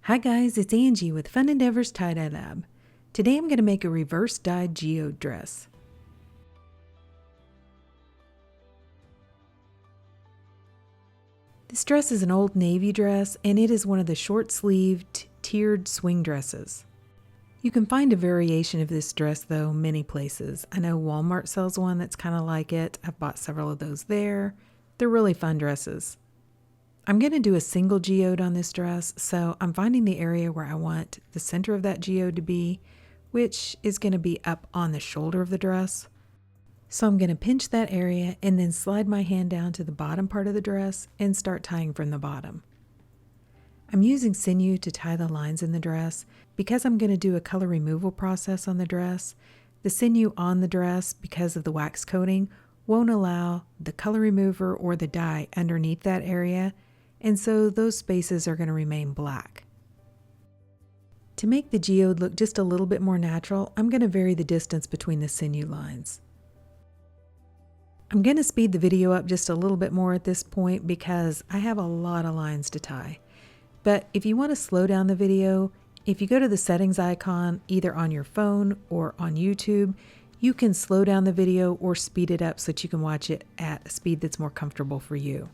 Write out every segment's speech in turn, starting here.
Hi guys, it's Angie with Fun Endeavors Tie-Dye Lab. Today I'm going to make a reverse dyed geode dress. This dress is an old navy dress and it is one of the short-sleeved tiered swing dresses. You can find a variation of this dress though many places. I know Walmart sells one that's kind of like it. I've bought several of those there. They're really fun dresses. I'm going to do a single geode on this dress, so I'm finding the area where I want the center of that geode to be, which is going to be up on the shoulder of the dress. So I'm going to pinch that area and then slide my hand down to the bottom part of the dress and start tying from the bottom. I'm using sinew to tie the lines in the dress because I'm going to do a color removal process on the dress. The sinew on the dress, because of the wax coating, won't allow the color remover or the dye underneath that area, and so those spaces are going to remain black. To make the geode look just a little bit more natural, I'm going to vary the distance between the sinew lines. I'm going to speed the video up just a little bit more at this point because I have a lot of lines to tie. But if you want to slow down the video, if you go to the settings icon either on your phone or on YouTube, you can slow down the video or speed it up so that you can watch it at a speed that's more comfortable for you.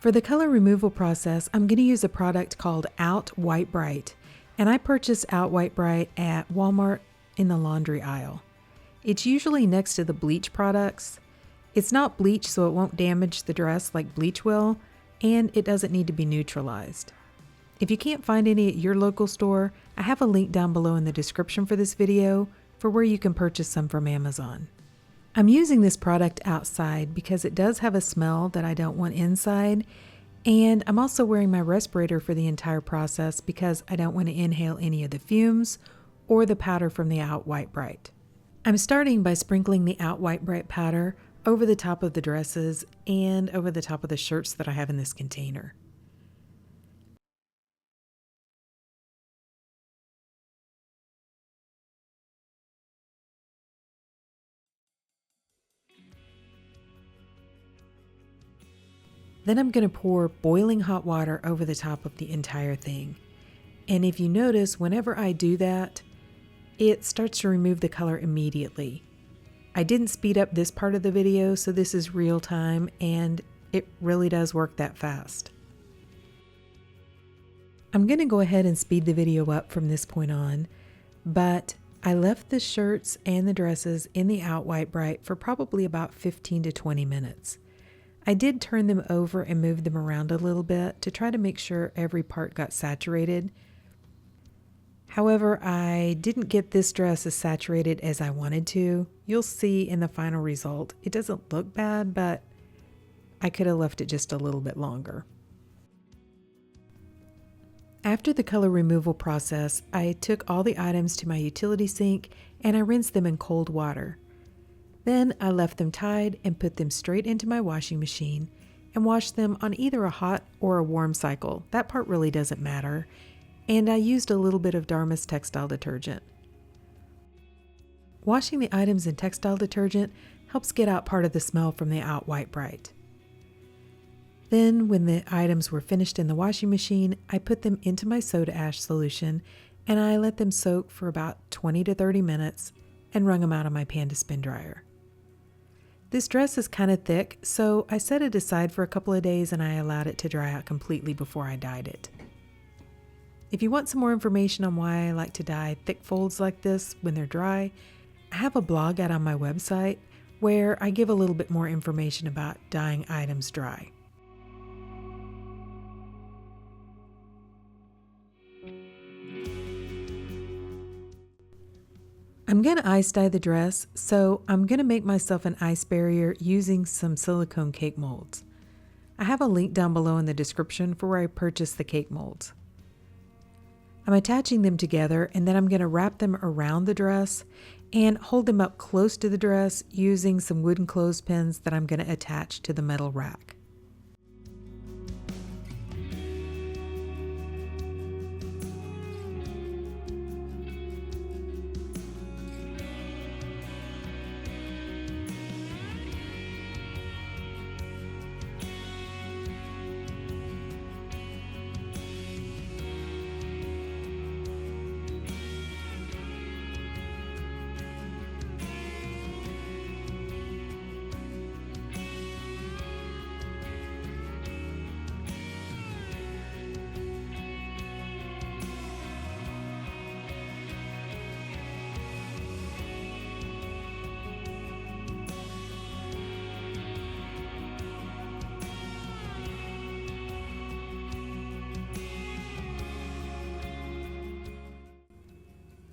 For the color removal process, I'm going to use a product called Out White Brite, and I purchased Out White Brite at Walmart in the laundry aisle. It's usually next to the bleach products. It's not bleach, so it won't damage the dress like bleach will, and it doesn't need to be neutralized. If you can't find any at your local store, I have a link down below in the description for this video for where you can purchase some from Amazon. I'm using this product outside because it does have a smell that I don't want inside, and I'm also wearing my respirator for the entire process because I don't want to inhale any of the fumes or the powder from the Out White Brite. I'm starting by sprinkling the Out White Brite powder over the top of the dresses and over the top of the shirts that I have in this container. Then I'm going to pour boiling hot water over the top of the entire thing. And if you notice, whenever I do that, it starts to remove the color immediately. I didn't speed up this part of the video, so this is real time, and it really does work that fast. I'm going to go ahead and speed the video up from this point on, but I left the shirts and the dresses in the Out White Brite for probably about 15 to 20 minutes. I did turn them over and move them around a little bit to try to make sure every part got saturated. However, I didn't get this dress as saturated as I wanted to. You'll see in the final result. It doesn't look bad, but I could have left it just a little bit longer. After the color removal process, I took all the items to my utility sink and I rinsed them in cold water. Then I left them tied and put them straight into my washing machine and washed them on either a hot or a warm cycle. That part really doesn't matter. And I used a little bit of Dharma's textile detergent. Washing the items in textile detergent helps get out part of the smell from the Out White Brite. Then, when the items were finished in the washing machine, I put them into my soda ash solution and I let them soak for about 20 to 30 minutes and wrung them out of my Panda spin dryer. This dress is kind of thick, so I set it aside for a couple of days and I allowed it to dry out completely before I dyed it. If you want some more information on why I like to dye thick folds like this when they're dry, I have a blog out on my website where I give a little bit more information about dyeing items dry. I'm going to ice dye the dress, so I'm going to make myself an ice barrier using some silicone cake molds. I have a link down below in the description for where I purchased the cake molds. I'm attaching them together and then I'm going to wrap them around the dress and hold them up close to the dress using some wooden clothespins that I'm going to attach to the metal rack.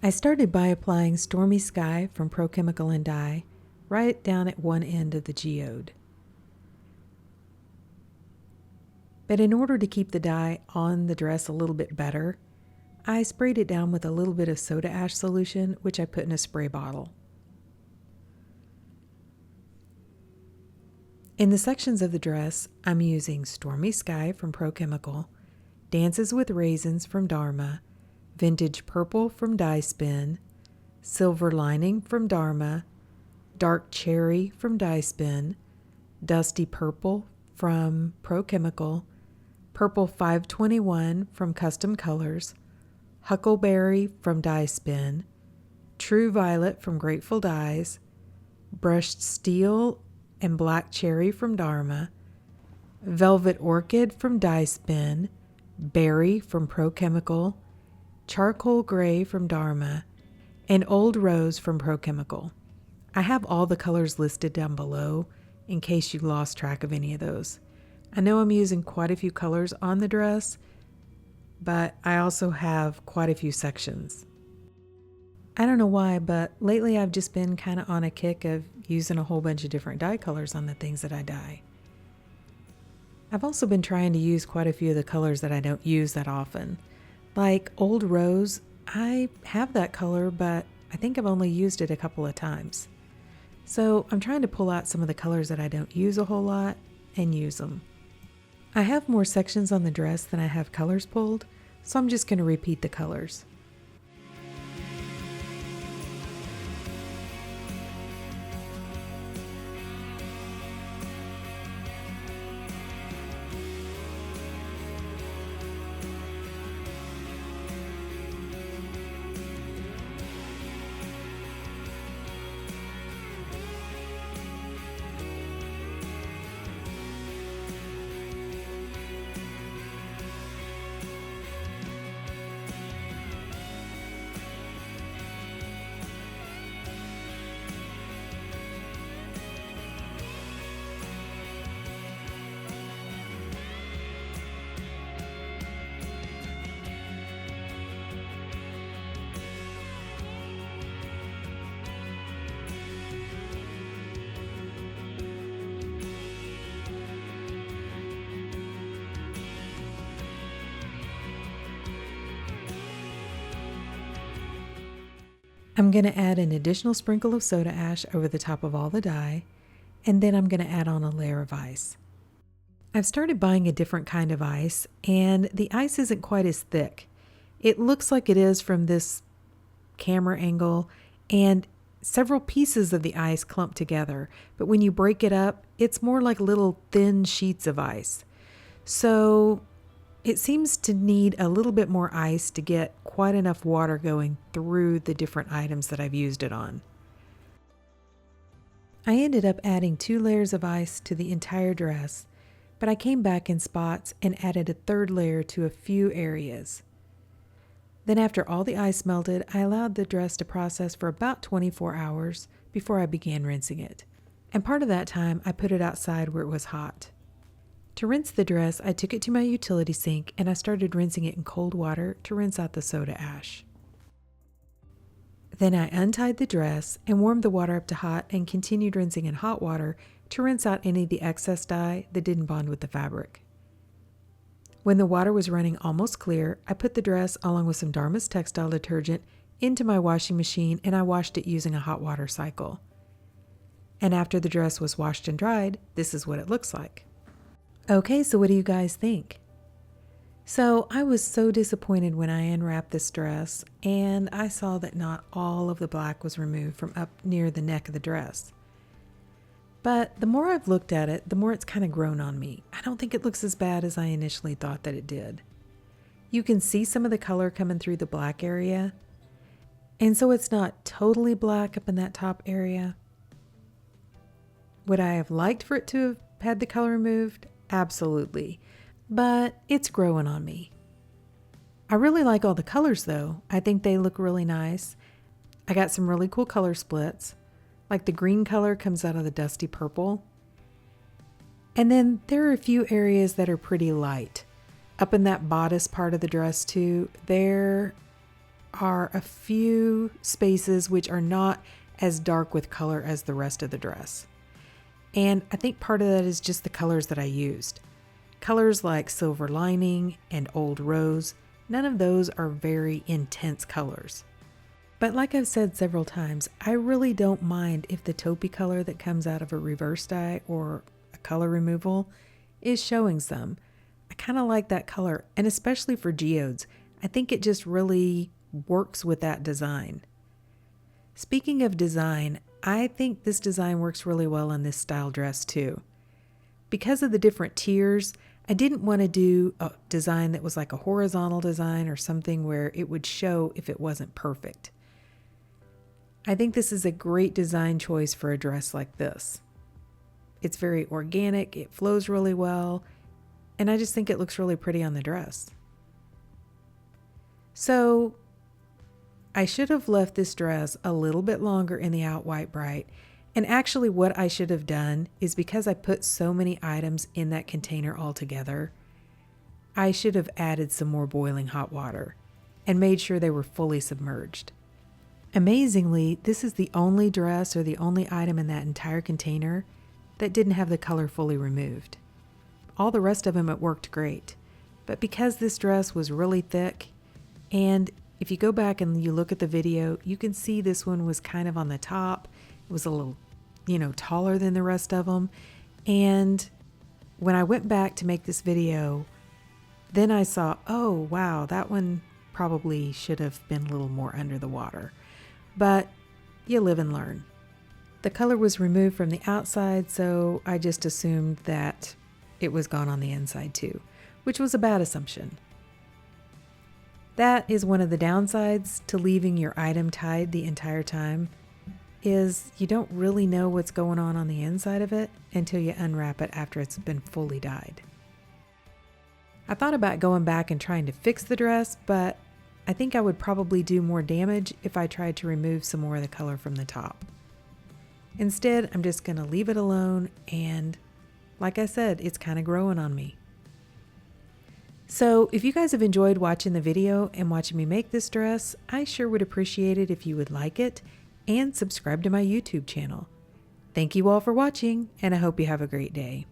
I started by applying Stormy Sky from Pro Chemical and Dye right down at one end of the geode. But in order to keep the dye on the dress a little bit better, I sprayed it down with a little bit of soda ash solution, which I put in a spray bottle. In the sections of the dress, I'm using Stormy Sky from Pro Chemical, Dances with Raisins from Dharma, Vintage Purple from Dye Spin, Silver Lining from Dharma, Dark Cherry from Dye Spin, Dusty Purple from Pro Chemical, Purple 521 from Custom Colors, Huckleberry from Dye Spin, True Violet from Grateful Dyes, Brushed Steel and Black Cherry from Dharma, Velvet Orchid from Dye Spin, Berry from Pro Chemical, Charcoal Gray from Dharma, and Old Rose from Pro Chemical. I have all the colors listed down below in case you lost track of any of those. I know I'm using quite a few colors on the dress, but I also have quite a few sections. I don't know why, but lately I've just been kind of on a kick of using a whole bunch of different dye colors on the things that I dye. I've also been trying to use quite a few of the colors that I don't use that often. Like Old Rose, I have that color, but I think I've only used it a couple of times. So I'm trying to pull out some of the colors that I don't use a whole lot and use them. I have more sections on the dress than I have colors pulled, so I'm just going to repeat the colors. I'm going to add an additional sprinkle of soda ash over the top of all the dye, and then I'm going to add on a layer of ice. I've started buying a different kind of ice, and the ice isn't quite as thick. It looks like it is from this camera angle, and several pieces of the ice clump together, but when you break it up, it's more like little thin sheets of ice. So it seems to need a little bit more ice to get quite enough water going through the different items that I've used it on. I ended up adding 2 layers of ice to the entire dress, but I came back in spots and added a 3rd layer to a few areas. Then after all the ice melted, I allowed the dress to process for about 24 hours before I began rinsing it. And part of that time, I put it outside where it was hot. To rinse the dress, I took it to my utility sink and I started rinsing it in cold water to rinse out the soda ash. Then I untied the dress and warmed the water up to hot and continued rinsing in hot water to rinse out any of the excess dye that didn't bond with the fabric. When the water was running almost clear, I put the dress along with some Dharma's textile detergent into my washing machine and I washed it using a hot water cycle. And after the dress was washed and dried, this is what it looks like. Okay, so what do you guys think? So I was so disappointed when I unwrapped this dress and I saw that not all of the black was removed from up near the neck of the dress. But the more I've looked at it, the more it's kind of grown on me. I don't think it looks as bad as I initially thought that it did. You can see some of the color coming through the black area. And so it's not totally black up in that top area. Would I have liked for it to have had the color removed? Absolutely. But it's growing on me. I really like all the colors though. I think they look really nice. I got some really cool color splits. Like the green color comes out of the dusty purple. And then there are a few areas that are pretty light. Up in that bodice part of the dress too, there are a few spaces which are not as dark with color as the rest of the dress. And I think part of that is just the colors that I used. Colors like silver lining and old rose, none of those are very intense colors. But like I've said several times, I really don't mind if the taupey color that comes out of a reverse dye or a color removal is showing some. I kind of like that color, and especially for geodes, I think it just really works with that design. Speaking of design, I think this design works really well on this style dress too. Because of the different tiers, I didn't want to do a design that was like a horizontal design or something where it would show if it wasn't perfect. I think this is a great design choice for a dress like this. It's very organic, it flows really well, and I just think it looks really pretty on the dress. So I should have left this dress a little bit longer in the Out White Brite, and actually what I should have done is, because I put so many items in that container all together, I should have added some more boiling hot water and made sure they were fully submerged. Amazingly, this is the only dress or the only item in that entire container that didn't have the color fully removed. All the rest of them, it worked great. But because this dress was really thick, and if you go back and you look at the video, you can see this one was kind of on the top. It was a little, taller than the rest of them. And when I went back to make this video, then I saw, oh, wow, that one probably should have been a little more under the water. But you live and learn. The color was removed from the outside, so I just assumed that it was gone on the inside too, which was a bad assumption. That is one of the downsides to leaving your item tied the entire time, is you don't really know what's going on the inside of it until you unwrap it after it's been fully dyed. I thought about going back and trying to fix the dress, but I think I would probably do more damage if I tried to remove some more of the color from the top. Instead, I'm just going to leave it alone, and like I said, it's kind of growing on me. So if you guys have enjoyed watching the video and watching me make this dress, I sure would appreciate it if you would like it and subscribe to my YouTube channel. Thank you all for watching, and I hope you have a great day.